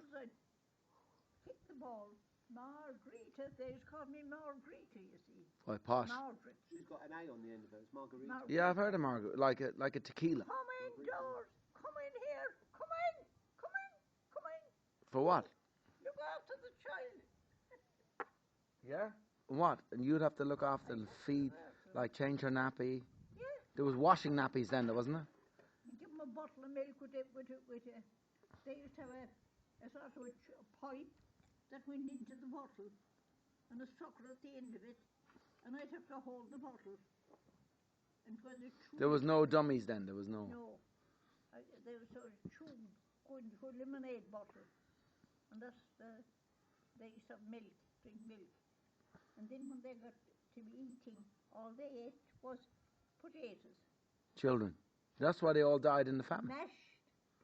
as I'd kick the ball, Margarita, they just called me Margarita, you see. Why, posh? Margaret. She's got an A on the end of it. It's Margarita. Yeah, I've heard of Margaret, like a tequila. Come indoors, come in here, come in. For what? Look after the child. Yeah. What? And you'd have to look after and feed, like change her nappy. Yeah. There was washing nappies then, wasn't there? You give them a bottle of milk with a they used to have a sort of a pipe that went into the bottle and a sucker at the end of it, and I'd have to hold the bottle. And there was no dummies then, there was no... No. They were sort of chewed, going to a lemonade bottle. And that's they used to have milk, drink milk. And then when they got to be eating, all they ate was potatoes. Children. That's why they all died in the famine. Mashed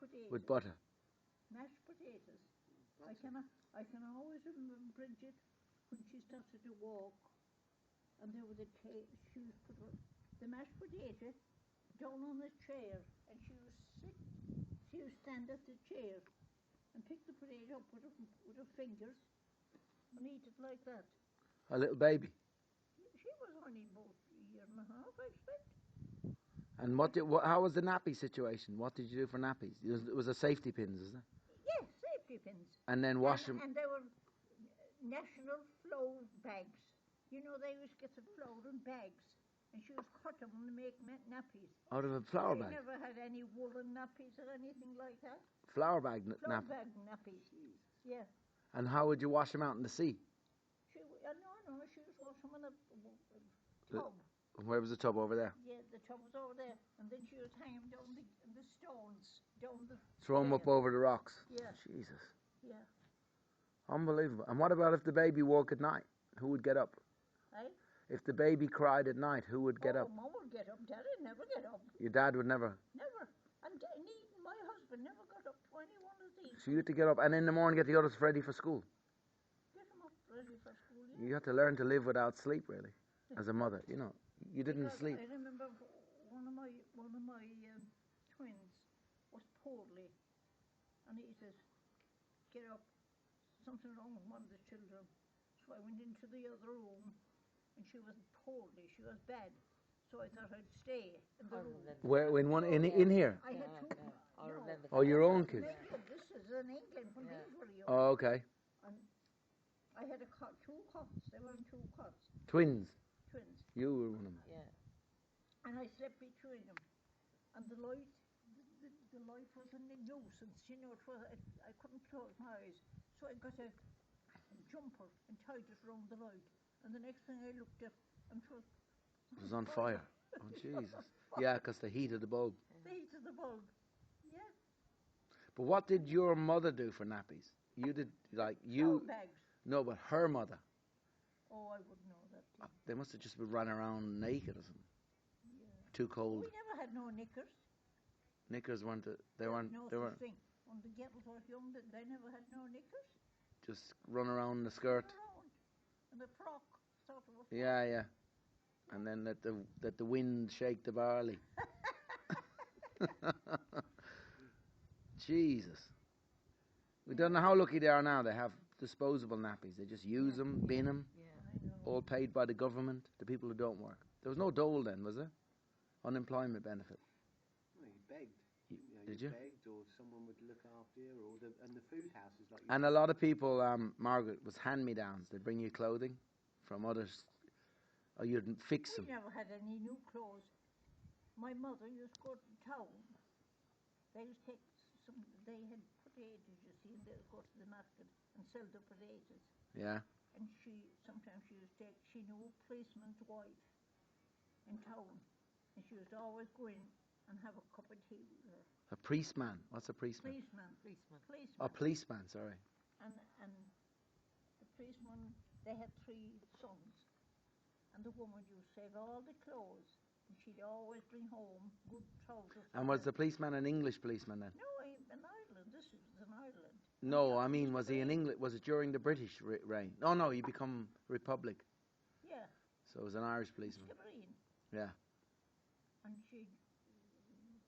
potatoes. With butter. Mashed potatoes. I can always remember Bridget when she started to walk, and there was she was put the mashed potato down on the chair, and she would stand at the chair and pick the potato up with her fingers and eat it like that. A little baby. She was only about a year and a half, I expect. And how was the nappy situation? What did you do for nappies? It was a safety pins, isn't it? Yes, safety pins. And then wash them. And they were national flow bags. You know, they used to get the flour in bags, and she was cut them to make nappies. Out of a flour bag? They never had any woolen nappies or anything like that. Flour bag nappies? Flour bag nappies, yeah. And how would you wash them out in the sea? She was washing them in a tub. Where was the tub? Over there? Yeah, the tub was over there, and then she was hanging down the stones, down the... Throw them up over the rocks? Yeah. Jesus. Yeah. Unbelievable. And what about if the baby woke at night? Who would get up? Eh? If the baby cried at night, who would get up? Mum would get up. Dad'd never get up. Your dad would never? Never. And even my husband never got up to any one of these. So you had to get up, and in the morning get the others ready for school? Get them up ready for school, yeah. You had to learn to live without sleep, really, as a mother. You know, you didn't sleep. I remember one of my twins was poorly, and he says, "Get up, something wrong with one of the children." So I went into the other room, and she was poorly. She was bad. So I thought I'd stay in the room. Where in here? I had two. I remember. Oh, your own kids. This is in England when these were young. Oh, okay. And I had two cots. They were in two cots. Twins. Twins. You were one of them. Yeah. And I slept between them. And the light was a nuisance. You know, I couldn't close my eyes. So I got a jumper and tied it around the light. And the next thing I looked at, and it was on fire. Oh, Jesus. Yeah, because the heat of the bulb. The heat of the bulb. Yeah. But what did your mother do for nappies? You did, like, you... Flour bags. No, but her mother. Oh, I wouldn't know that. They must have just been running around naked or something. Yeah. Too cold. We never had no knickers. Knickers weren't... No such thing. When the girls were young, they never had no knickers. Just run around in the skirt. Run around. And the frock, sort of a frock. Yeah. And then let the wind shake the barley. Jesus. We don't know how lucky they are now. They have disposable nappies. They just use them, bin them. Yeah, I know. All paid by the government, the people who don't work. There was no dole then, was there? Unemployment benefit. Well, you begged. Did you? Begged, or someone would look after you, and the food houses like. And a lot of people, Margaret, was hand-me-downs. They'd bring you clothing from others, or you'd fix them. We never had any new clothes. My mother used to go to town. They used to take they had potatoes, you see, and they would go to the market and sell the potatoes. Yeah. And sometimes she used to she knew a policeman's wife in town, and she used to always go in and have a cup of tea with her. A priestman. What's a priestman? Policeman. A policeman, sorry. And the policeman, they had 3 sons. And the woman used to save all the clothes. And she'd always bring home good trousers. And was the policeman an English policeman then? No, in Ireland. This is in Ireland. No, I mean, was he in England? Was it during the British reign? No, he become Republic. Yeah. So it was an Irish policeman. Skibbereen. Yeah. And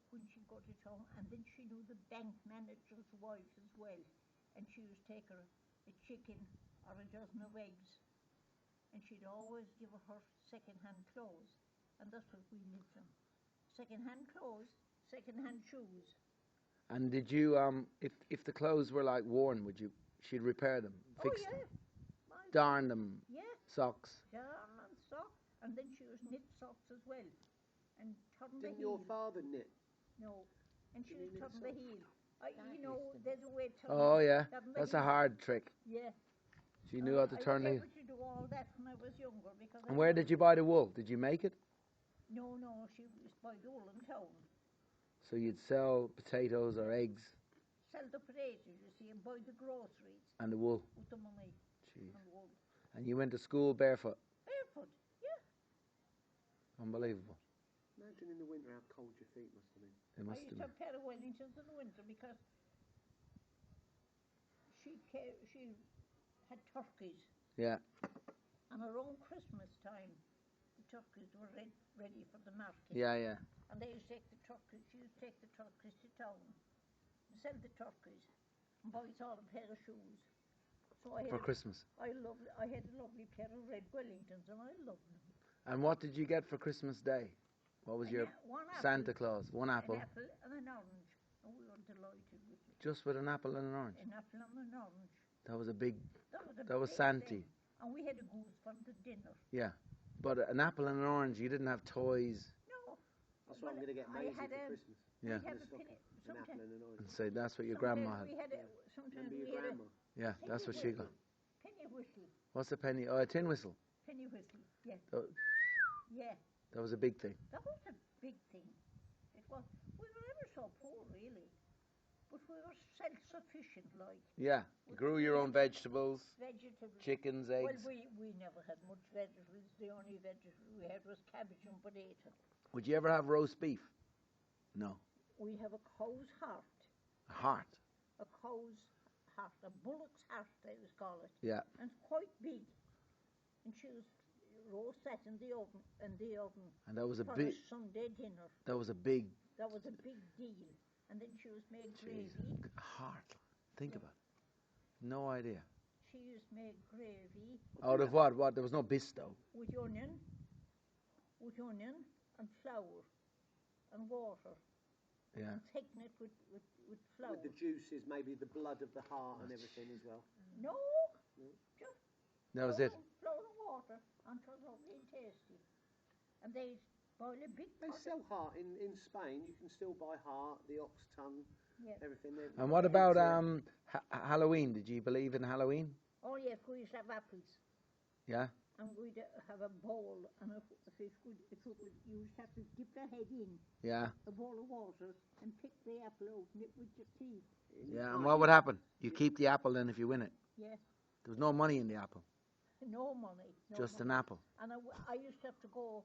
when she'd go to town, and then she knew the bank manager's wife as well. and she used to take her a chicken or a dozen of eggs, and she'd always give her second-hand clothes, and that's what we lived on. Second-hand clothes, second-hand shoes. And did you, if the clothes were like worn, she'd repair them, fix them, darn them, socks? Darn and socks, and then she was knit socks as well, and turn the Didn't heel. your father knit? No, and she was Didn't he knit turn the socks? heel. You know, there's a way to turn Oh yeah, turn the that's a heel. hard trick. Yeah. She knew how to turn I the. was able to do all that when I was younger because. And where did you buy the wool? Did you make it? No, she was by the wool in town. So you'd sell potatoes or eggs Sell the potatoes, you see, and buy the groceries and the wool. with the money Jeez. and wool. And you went to school barefoot. Barefoot, yeah. Unbelievable. Imagine in the winter how cold your feet must have been. It I must used have to been. have a pair of Wellingtons in the winter because she had turkeys. Yeah. And around Christmas time, the turkeys were ready for the market. Yeah. And they used to take the turkeys. She used to take the turkeys to town, sell the turkeys, and buy us all a pair of shoes. So For Christmas. I had a lovely pair of red Wellingtons, and I loved them. And what did you get for Christmas Day? What was your Santa Claus? One apple. An apple and an orange. And we were delighted with it. Just with an apple and an orange. An apple and an orange. That was a big. That was big Santa. thing. And we had a goose for the dinner. Yeah, but an apple and an orange. You didn't have toys. No. That's what I'm going to get Maisie for Christmas. Yeah. We'd have a penny, an apple and an orange. And say that's what your grandma had. Sometimes Remember we your had grandma? Yeah, that's what she got. Penny whistle. What's a penny? Oh, a tin whistle. Penny whistle. Yeah. Oh, Yeah. that was a big thing. That was a big thing. It was. We were never so poor, really, but we were self-sufficient, like. Yeah, you grew your own vegetables, chickens, eggs. Well, we never had much vegetables. The only vegetables we had was cabbage and potato. Would you ever have roast beef? No. We have a cow's heart. A heart. A cow's heart, a bullock's heart, they was call it. Yeah. And it's quite big. And she was roast that in the oven. And that was a for big. a Sunday dinner. That was a big. That was a big deal. And then she was made gravy. A heart. Think about it. No idea. She used made gravy. Out of what? What? There was no bisto. With onion and flour and water. Yeah. And thicken it with flour. With the juices, maybe the blood of the heart and everything as well. No. Just That was it. flour and water until it was lovely and tasty. And they boil a big They sell heart in Spain. You can still buy heart, the ox tongue, everything. And what about Halloween? Did you believe in Halloween? Oh yes, we used to have apples. Yeah. And we'd have a bowl, and if you used to have to dip the head in a bowl of water and pick the apple out and it with your teeth. Yeah, and what would happen? You keep the apple then if you win it. Yeah. There was no money in the apple. No money. Just an apple. And I used to have to go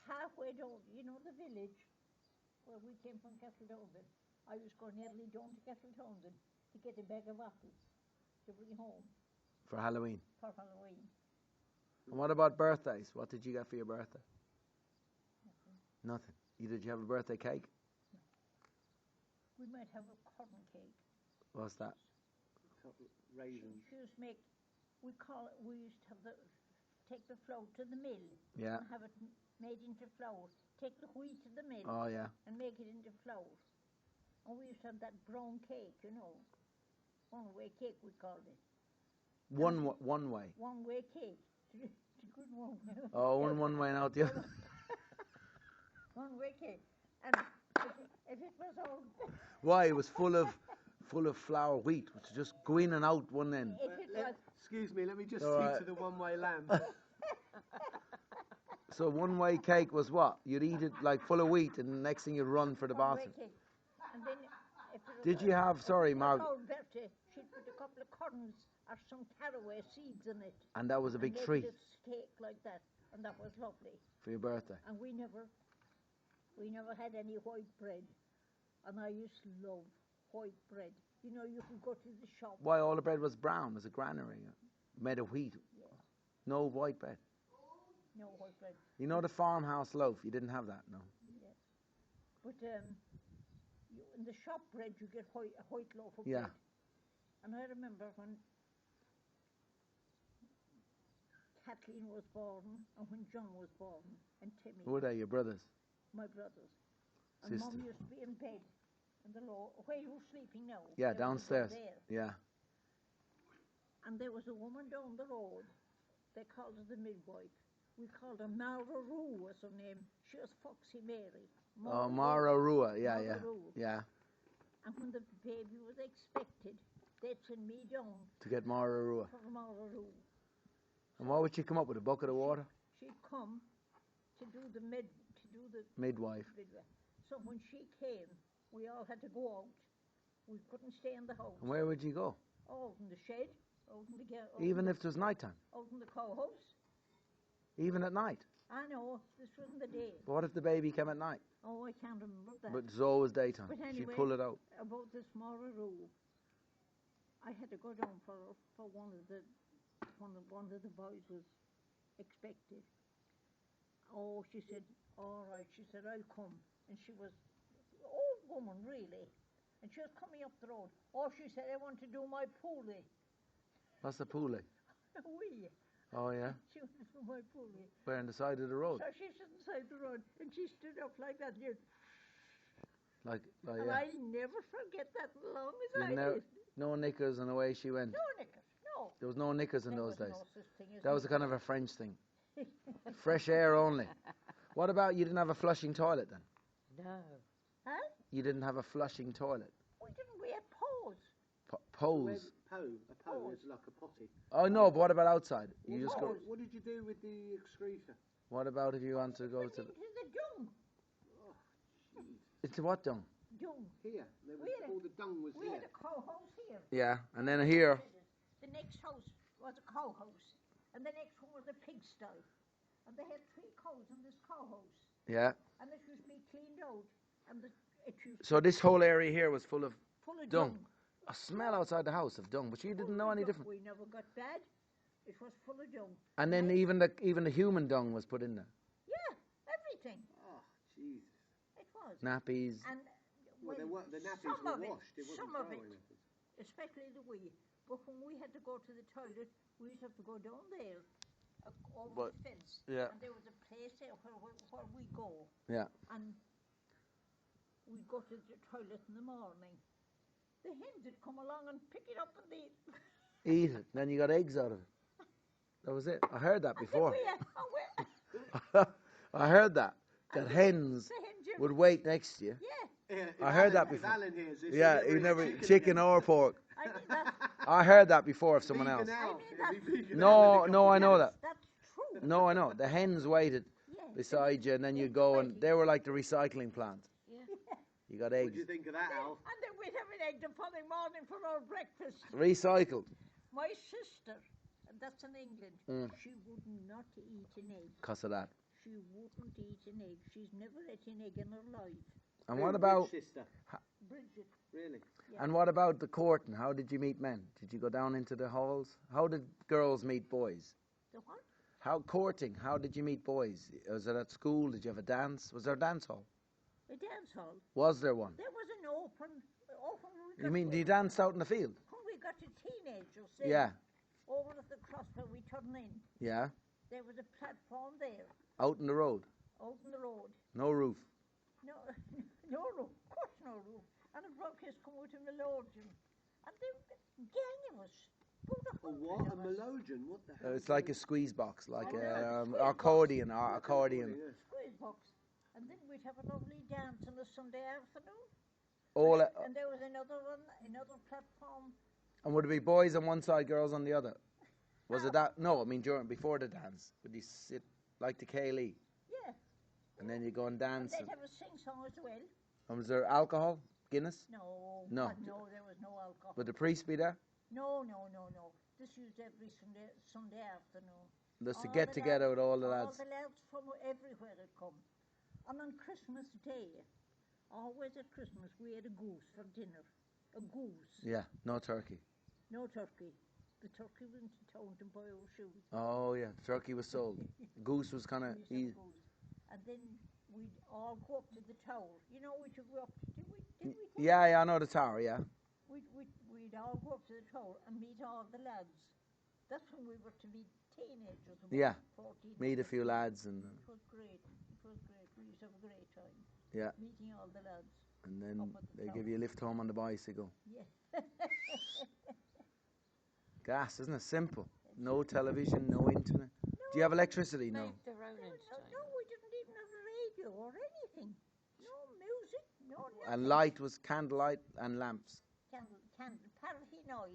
halfway down, the village where we came from Keohane. I was going nearly down to Keohane to get a bag of apples to bring home. For Halloween. For Halloween. And what about birthdays? What did you get for your birthday? Nothing. Did you have a birthday cake? No. We might have a corn cake. What's that? Raisins. She used to make, we used to have take the flour to the mill. Yeah. And have it made into flour. Take the wheat to the mill. Oh, yeah. And make it into flour. And we used to have that brown cake, one-way cake we called it. One way. One-way cake. It's a good one. Oh, one way and out the other. One-way cake. And if it was all... Why? It was full of flour wheat, which just go in and out one end. Excuse me, let me just see to the one-way lamp. So one-way cake was what? You'd eat it like full of wheat, and the next thing you'd run for the bathroom. And then Did you have? Sorry, Margaret. She'd put a couple of corns or some caraway seeds in it. And that was a big treat. A cake like that, and that was lovely. For your birthday. And we never had any white bread, and I used to love white bread. You could go to the shop. Why all the bread was brown? It was a granary made of wheat. Yeah. No white bread. No white bread. You know the farmhouse loaf? You didn't have that, no? Yes. But in the shop bread, you get a white loaf of bread. And I remember when Kathleen was born and when John was born and Timmy. Who are they, your brothers? My brothers. And Sister. Mum used to be in bed in the lower, where you're sleeping now. Yeah, downstairs. Yeah. And there was a woman down the road. They called her the midwife. We called her Margaret was her name. She was Foxy Mary. Mara Rua. Yeah, yeah. Yeah. And when the baby was expected, they'd send me down to get Mara Rua. For Mara Rua. And what would she come up with? A bucket of water? She'd come to do the midwife. So when she came, we all had to go out. We couldn't stay in the house. And where would you go? Out in the shed. Out in the even if it was night time? Out in the cow house. Even at night? I know, this wasn't the day. But what if the baby came at night? Oh, I can't remember that. But it's always daytime. But anyway, she'd pull it out. About this Mara Roo, I had to go down for one of the boys was expected. Oh, she said, all right. She said, I'll come. And she was an old woman, really. And she was coming up the road. Oh, she said, I want to do my pulley. What's a pulley? Oui. Oh, yeah? She went to my pulley. Where, on the side of the road? So she stood inside the road, and she stood up like that. Like and yeah. I never forget that long as I did. No knickers, and away she went. No knickers, no. There was no knickers in those days. No such thing as that was a kind of a French thing. Fresh air only. What about you didn't have a flushing toilet then? No. Huh? You didn't have a flushing toilet? We didn't. We had pose. Pose? A pole is like a potty. Oh, no, but what about outside? You just go. What did you do with the excreta? What about if you want to go to the dung? Oh, jeez. It's what dung? Dung. Here. All the dung was we here. We had a cow house here. Yeah, and then here. The next house was a cow house. And the next one was a pigsty. And they had 3 cows in this cow house. Yeah. And it used to be cleaned out. And so this whole area here was full of dung. Dung. A smell outside the house of dung, but you didn't know any different. We never got bad. It was full of dung. And then even the human dung was put in there. Yeah, everything. Oh, Jesus. It was. Nappies. And the nappies were washed. It wasn't some of it, nappies. especially the wee. But when we had to go to the toilet, we used to have to go down there, over the fence. Yeah. And there was a place there where we go. Yeah. And we'd go to the toilet in the morning. The hens would come along and pick it up and eat it. Then you got eggs out of it. That was it. I heard that before. I heard that hens would wait next to you. Yeah. I heard that before. Alan hears this, yeah, he never chicken or pork. I did that. I heard that before of someone else. No, I know that. That's true. No, I know. The hens waited beside you, and then you go, and they were like the recycling plant. Yeah. You got eggs. What do you think of that, Al? And then we'd have an egg the following morning for our breakfast. Recycled. My sister, and that's in England, she would not eat an egg. Because of that. She wouldn't eat an egg. She's never ate an egg in her life. And what about sister? Bridget? Really? Yeah. And what about the courting? How did you meet men? Did you go down into the halls? How did girls meet boys? The what? How courting? How did you meet boys? Was it at school? Did you have a dance? Was there a dance hall? A dance hall? Was there one? There was an open. You mean you danced out in the field? When we got to teenagers, yeah. Over at the cross where we turn in. Yeah. There was a platform there. Out in the road? Out in the road. No roof? No roof. Of course no roof. And a bloke has come out a melodeon. And they were gang of us. What? A melodeon? What the hell? It's like a squeeze box, like an accordion. Squeeze box. And then we'd have a lovely dance on a Sunday afternoon. And there was another platform. And would it be boys on one side, girls on the other? Was it that? No, I mean before the dance. Would you sit like the Keohane? Yeah. And then you go and dance. And they'd have a sing-song as well. And was there alcohol? Guinness? No. No. No, there was no alcohol. Would the priest be there? No. This used every Sunday afternoon. Just to get together with all the lads. All the lads from everywhere had come. And on Christmas Day, always at Christmas, we had a goose for dinner. A goose. Yeah, no turkey. No turkey. The turkey went to town to buy our shoes. Oh, yeah, the turkey was sold. Goose was kind of easy. And then we'd all go up to the tower. You know, we should go up, did we? Yeah, I know the tower, yeah. we'd all go up to the tower and meet all the lads. That's when we were to be teenagers. About Yeah. 14. Meet a few lads and It was great. It was great. We used to have a great time. yeah. Meeting all the lads. And then Up at the they tower. give you a lift home on the bicycle. Yeah. Gas, isn't it? Simple. No television, no internet. Do you have electricity? No. Make their own No, entertainment. we didn't even have a radio or anything. No music, no nothing. And light was candlelight and lamps. Candle, paraffin oil,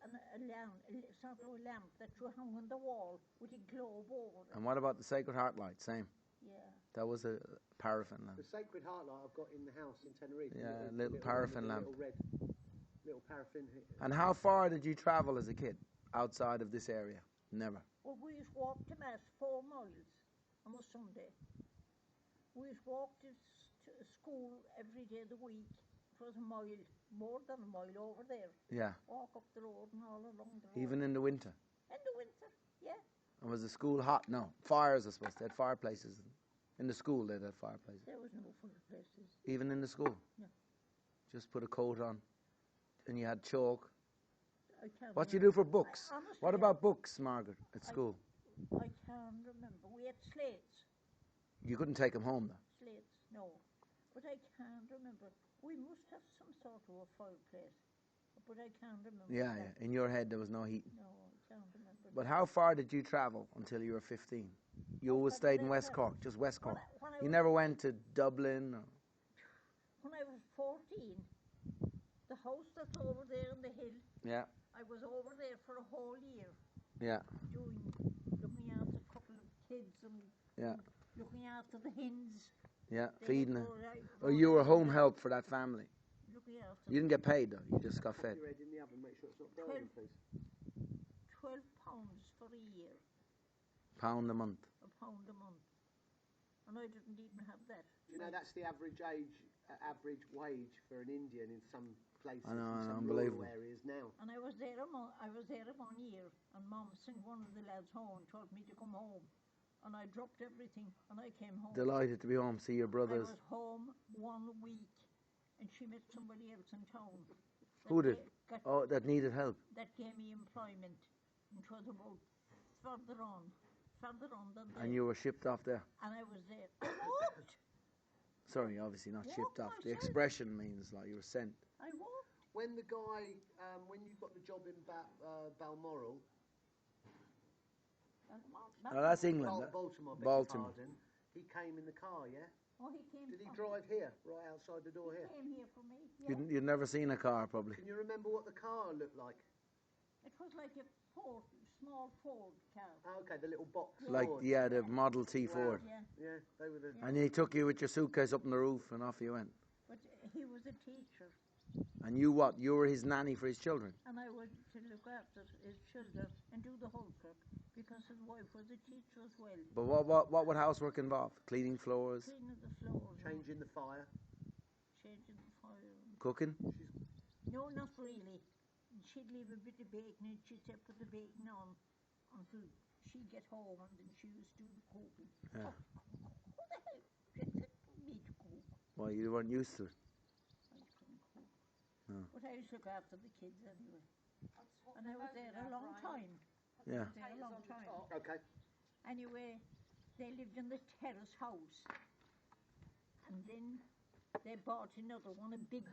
and a lamp, sort of a lamp that you hung on the wall with a globe over it. And what about the Sacred Heart light? Same. Yeah. That was a paraffin lamp. The Sacred Heart light I've got in the house in Tenerife. Yeah, a little paraffin one lamp. with a little paraffin. And how far did you travel as a kid outside of this area? Never. Well, we used to walk to Mass 4 miles on a Sunday. We used to walk to school every day of the week. It was a mile, more than a mile over there. Yeah. Walk up the road and all along the road. Even in the winter. In the winter, yeah. And was the school hot? No. Fires, I suppose. They had fireplaces. In the school, they had fireplaces. There was no fireplaces. Even in the school? No. Just put a coat on. And you had chalk. I can't What do you remember. do for books? Honestly, What about books, Margaret, at school? I can't remember. We had slates. You couldn't take them home, though. Slates, no. But I can't remember. We must have some sort of a fireplace. But I can't remember. Yeah, that. yeah. In your head, there was no heat. No, I can't remember. But how far did you travel until you were 15? You always What stayed did in I West travel? Cork, just West Cork. When I You was- never went to Dublin? Or... When I was 14, the house that's over there on the hill, Yeah, I was over there for a whole year yeah, looking after a couple of kids and yeah, looking after the hens. yeah. They Feeding would it. go right- Oh, you were home help for that family. Looking after You didn't get paid, though. You just got Put fed. your head in the oven, make sure it's not burning, please. £12 for a year, Pound a month. a pound a month. And I didn't even have that. You know, that's the average wage for an Indian in some places, I know, in some unbelievable. rural areas now. And I was there a 1 year, and Mum sent one of the lads home and told me to come home. And I dropped everything, and I came home. Delighted to be home, see your brothers. I was home 1 week, and she met somebody else in town. Who did? Got, Oh, that needed help. that gave me employment. It was about further on than there. And you were shipped off there. And I was there. I walked. Sorry, obviously not Walk shipped off. The myself. expression means like you were sent. I walked. When the guy, when you got the job in Balmoral, Oh, that's England. Baltimore, beg your Baltimore. pardon, he came in the car, yeah? Oh, he came. Did he from- drive here, right outside the door He here? came here for me. Yeah. You'd never seen a car, probably. Can you remember what the car looked like? It was like a small Ford car. Oh, okay, the little box. Like, Ford. yeah, the Model T Wow. Ford. Yeah. Yeah, they were the. Yeah. And he took you with your suitcase up on the roof and off you went. But he was a teacher, And you what? You were his nanny for his children? and I was to look after his children and do the whole work because his wife was a teacher as well. But what would housework involve? Cleaning floors? Cleaning the floors, Changing the fire. changing the fire. Cooking? No, not really. She'd leave a bit of bacon and she'd put the bacon on until she'd get home, and then she used to do the cooking. Yeah. Who the hell expected me to cook? Well, you weren't used to it. I couldn't cook. No. But I used to look after the kids anyway. And I was there a long time. Yeah. I was there a long time. Okay. Anyway, they lived in the terrace house. And then they bought another one, a big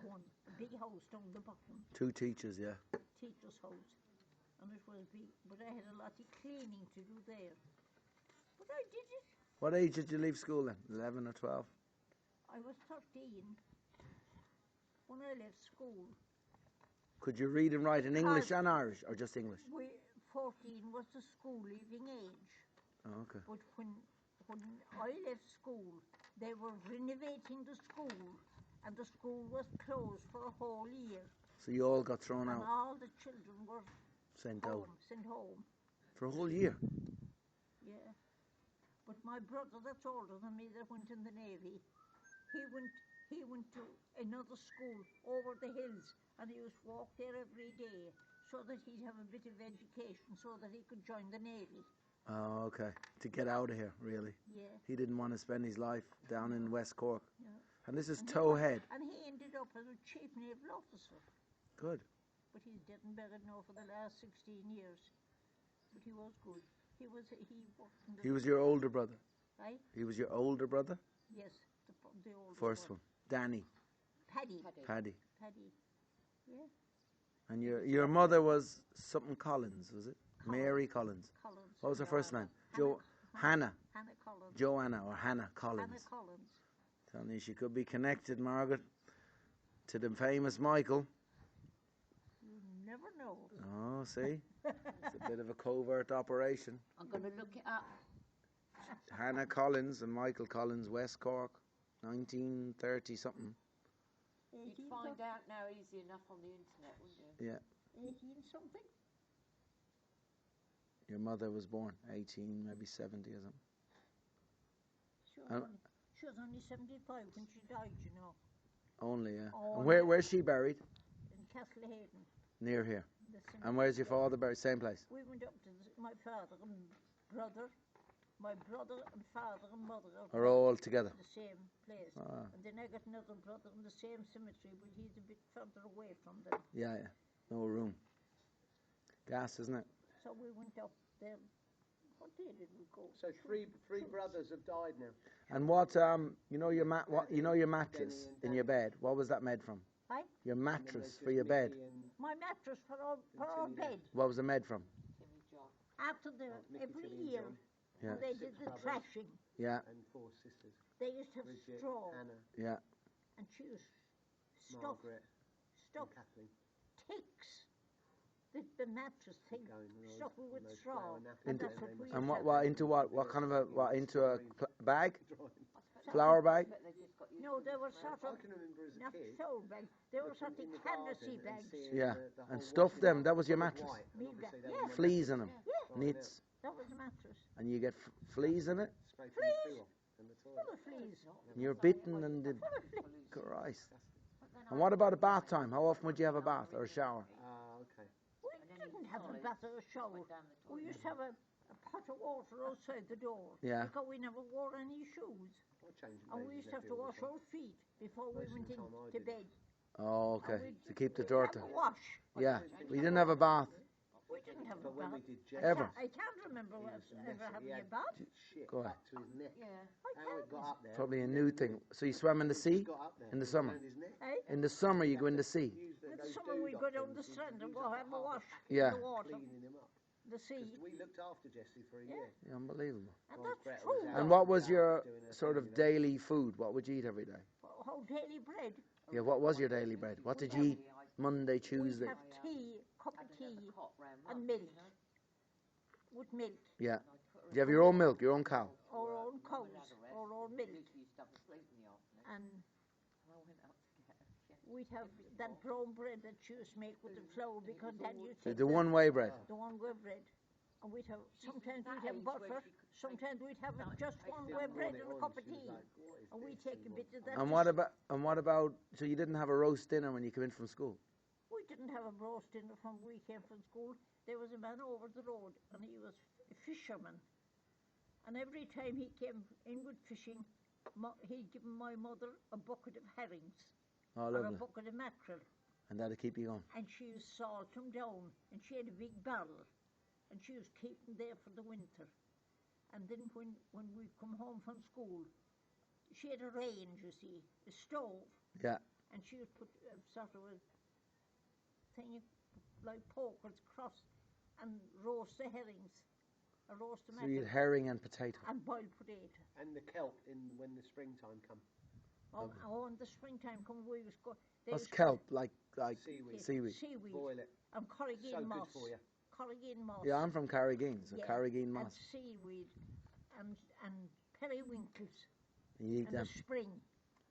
house down the bottom, 2 teachers, yeah. teacher's house. And it was big, but I had a lot of cleaning to do there. But I did it. What age did you leave school then? 11 or 12? I was 13 when I left school. Could you read and write in English and Irish, or just English? 14 was the school leaving age. Oh, okay. But when I left school, they were renovating the school, and the school was closed for a whole year. So you all got thrown And out, all the children were sent out sent home. for a whole year. Yeah. But my brother, that's older than me, that went in the Navy, he went to another school over the hills, and he used to walk there every day so that he'd have a bit of education, so that he could join the Navy. Oh, okay. To get out of here, really. Yeah. He didn't want to spend his life down in West Cork. Yeah. And this is And he- Towhead. And he ended up as a chief naval officer. Good. But he's dead and buried now for the last 16 years. But he was good. He worked in the... He was your older brother? Right? He was your older brother? Yes, the older First one. Danny. Paddy. Paddy. Yeah. And your mother was something Collins, was it? Mary Collins. Collins. What was her first name? Hannah Hannah. Collins. Joanna or Hannah Collins. Hannah Collins. Telling you she could be connected, Margaret, to the famous Michael. You never know. Oh, see? It's a bit of a covert operation. I'm going to look it up. Hannah Collins and Michael Collins, West Cork, 1930 something. You'd find out now easy enough on the internet, wouldn't you? Yeah. 18 something? Your mother was born 18, maybe 70 or something. She was only 75 when she died, you know. Only, yeah. Oh, And where's she buried? In Keohane. Near here. And where's your father buried? Same place? We went up to my father and brother. My brother and father and mother are all together? The same place. Ah. And then I got another brother in the same cemetery, but he's a bit further away from them. Yeah. No room. Gas, isn't it? So we went up there. What day did we go? So three brothers have died now. And what you know your mattress in your bed? What was that made from? Right? Your mattress for your bed. My mattress for our bed. What was it made from? After every year, Yeah. they did the trashing. Yeah. And 4 sisters. They used to have Bridget, straw. Hannah, Yeah. And choose stuff, Margaret, stuff, and Kathleen. ticks. The mattress thing, stuff with straw. Into, That's what we and used to what have. into what kind of into a bag? Flour bag? No, they were sort I of can remember as a not kid. soul bags. They were sort of in the canvassy garden and bags. seeing Yeah. the And whole stuff washing them. up That was your full of mattress. white, and Me obviously back. they Yeah. were never Fleas in them. Yeah. Knits. That was the mattress. And you get fleas in it. sprayed from the poo off in the Full toilet. of fleas. And you're bitten and the Full of fleas. Christ. And what about a bath time? How often would you have a bath or a shower? Okay. We didn't have a bath or a shower. We used to have a pot of water outside the door. Yeah. Because we never wore any shoes. I change And we used to have to wash our feet before we went into bed. Oh, okay. To keep the dirt Have out. a wash. Yeah. We didn't have a bath. We didn't have a But when we bath. did Ever. I can't remember us ever having a had bath. shit Go up to his neck. Yeah. How it got up there. Probably a new thing. So you swam in the sea Got up there in the summer. around his neck. Eh? In the summer you go in the sea. Used In the those summer we go dewdrop down the things, strand and used go up have a half wash Yeah. in the water. cleaning him up. The sea. 'Cause we looked after Jesse for a Yeah. year. Yeah, unbelievable. And While that's Brett true. was out. And what was Out your doing her sort thing, of daily food? What would you eat every day? How daily bread. Yeah, what was your daily bread? What did you eat Monday, Tuesday? We'd have tea, cup of tea, and milk. With milk. Yeah. Do you have your own milk, your own cow? Our own cows, our own milk. And we'd have that brown bread that you used to make with the flour because Dad used to The one-way bread. the one-way bread. And we'd have, sometimes we'd have butter, sometimes we'd have just one-way bread and a cup of tea. And we'd take a bit of that. And what about, so you didn't have a roast dinner when you came in from school? We didn't have a roast dinner from we came from school. There was a man over the road and he was a fisherman. And every time he came in with fishing, he'd give my mother a bucket of herrings Oh, or a lovely. bucket of mackerel. And that'd keep you going. And she used to salt them down. And she had a big barrel. And she used to keep them there for the winter. And then when we come home from school, she had a range, you see, a stove. Yeah. And she would put sort of a thing like pokers across and roast the herrings. Or roast the So you mackerel. had herring and potato. And boiled potato. And the kelp when the springtime come. Oh, in the springtime come we was go. What's kelp? Like Seaweed. seaweed. Seaweed. Boil it. And corrugine So good moss. for you. Corrugine moss. Yeah, I'm from Carrigain, so Yeah, Carrigain and moss. seaweed. And periwinkles. You eat In them. the spring.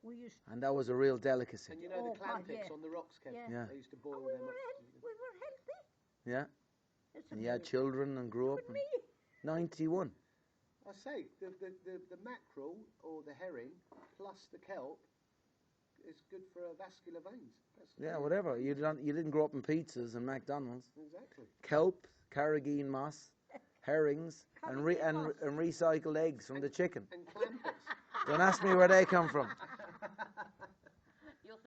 We used And that was a real delicacy. And you know Oh, the clam God, picks yeah. on the rocks, Kev? Yeah. Yeah. They used to and boil we them were up. we were healthy. Yeah. It's And you had amazing. children and grew up. With me. 91. I say, the mackerel or the herring plus the kelp is good for vascular veins. That's Yeah, whatever. You didn't grow up in pizzas and McDonald's. Exactly. Kelp, Carrigain moss, herrings, and Carrageen moss. recycled eggs from the chicken. And clam picks. Don't ask me where they come from.